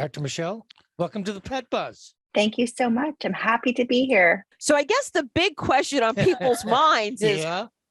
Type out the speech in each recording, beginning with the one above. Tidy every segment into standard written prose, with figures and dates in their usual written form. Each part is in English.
Dr. Machell, welcome to the Pet Buzz. Thank you so much. I'm happy to be here. So I guess the big question on people's minds is,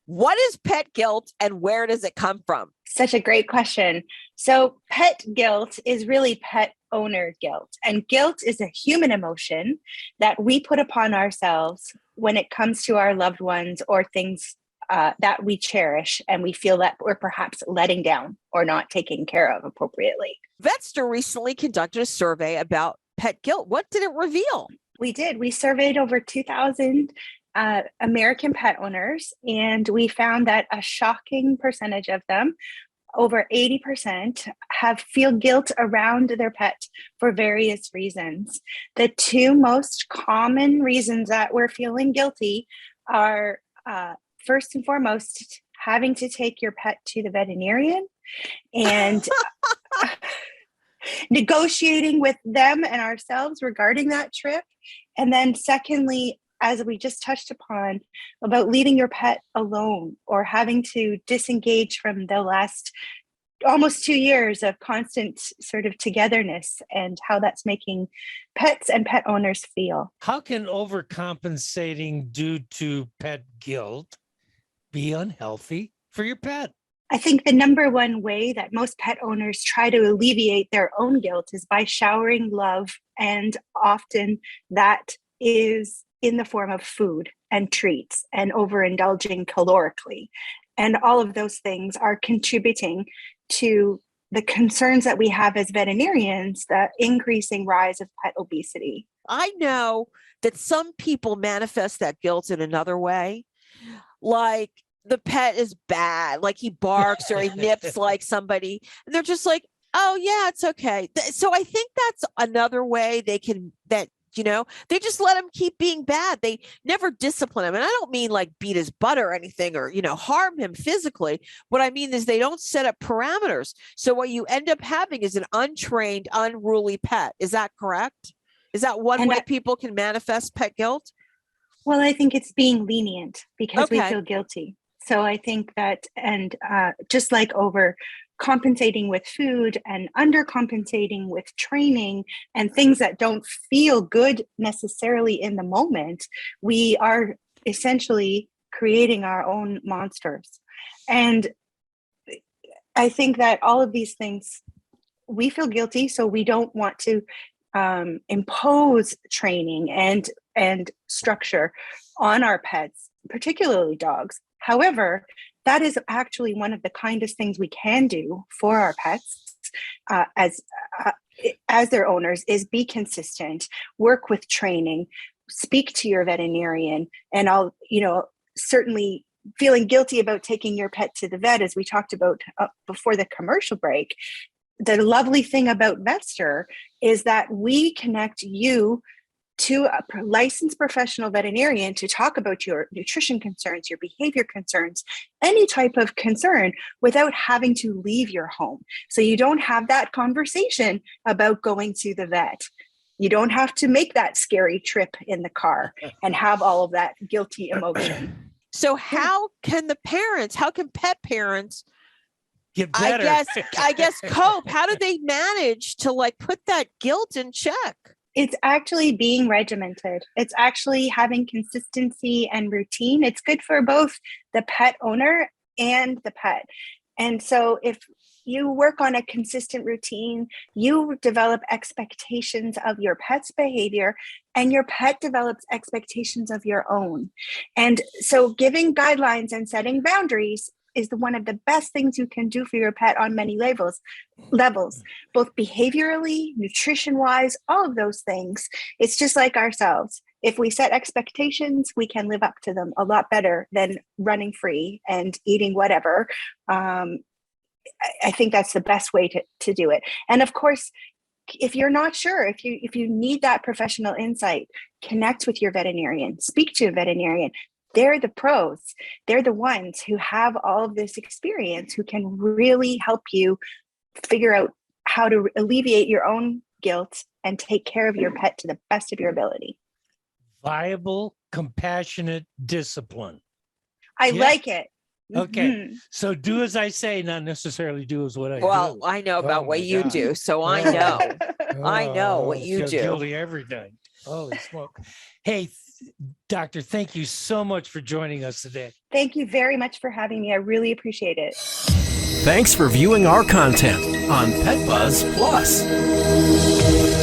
what is pet guilt and where does it come from? Such a great question. So pet guilt is really pet owner guilt. And guilt is a human emotion that we put upon ourselves when it comes to our loved ones or things that we cherish and we feel that we're perhaps letting down or not taking care of appropriately. Vetster recently conducted a survey about pet guilt. What did it reveal? We did. We surveyed over 2,000 American pet owners, and we found that a shocking percentage of them, over 80%, feel guilt around their pet for various reasons. The two most common reasons that we're feeling guilty are first and foremost, having to take your pet to the veterinarian and negotiating with them and ourselves regarding that trip. And then secondly, as we just touched upon, about leaving your pet alone or having to disengage from the last almost 2 years of constant sort of togetherness and how that's making pets and pet owners feel. How can overcompensating due to pet guilt be unhealthy for your pet? I think the number one way that most pet owners try to alleviate their own guilt is by showering love, and often that is in the form of food and treats and overindulging calorically. And all of those things are contributing to the concerns that we have as veterinarians, the increasing rise of pet obesity. I know that some people manifest that guilt in another way, like the pet is bad, like he barks or he nips like somebody, and they're just like, oh yeah, it's okay. So I think that's another way they just let him keep being bad. They never discipline him. And I don't mean like beat his butt or anything or, harm him physically. What I mean is they don't set up parameters. So what you end up having is an untrained, unruly pet. Is that correct? Is that one way people can manifest pet guilt? Well, I think it's being lenient because we feel guilty. So I think that, and just like compensating with food and undercompensating with training and things that don't feel good necessarily in the moment, we are essentially creating our own monsters. And I think that all of these things, we feel guilty, so we don't want to impose training and structure on our pets, particularly dogs. However, that is actually one of the kindest things we can do for our pets as their owners is be consistent, work with training, speak to your veterinarian, and certainly feeling guilty about taking your pet to the vet, as we talked about before the commercial break. The lovely thing about Vetster is that we connect you to a licensed professional veterinarian to talk about your nutrition concerns, your behavior concerns, any type of concern without having to leave your home. So you don't have that conversation about going to the vet. You don't have to make that scary trip in the car and have all of that guilty emotion. So how can pet parents get better? I guess cope? How do they manage to put that guilt in check? It's actually being regimented. It's actually having consistency and routine. It's good for both the pet owner and the pet. And so if you work on a consistent routine, you develop expectations of your pet's behavior, and your pet develops expectations of your own. And so giving guidelines and setting boundaries is one of the best things you can do for your pet on many levels, both behaviorally, nutrition-wise, all of those things. It's just like ourselves. If we set expectations, we can live up to them a lot better than running free and eating whatever. I think that's the best way to do it. And of course, if you're not sure, if you need that professional insight, connect with your veterinarian, speak to a veterinarian. They're the pros. They're the ones who have all of this experience, who can really help you figure out how to alleviate your own guilt and take care of your pet to the best of your ability. Viable, compassionate discipline. I like it. Okay. Mhm. So do as I say, not necessarily do as what I Well, do. I know about Oh what my you God. do, so I Oh. know. I know what I you feel do. guilty every day. Holy smoke. Hey, doctor, thank you so much for joining us today. Thank you very much for having me. I really appreciate it. Thanks for viewing our content on Pet Buzz Plus.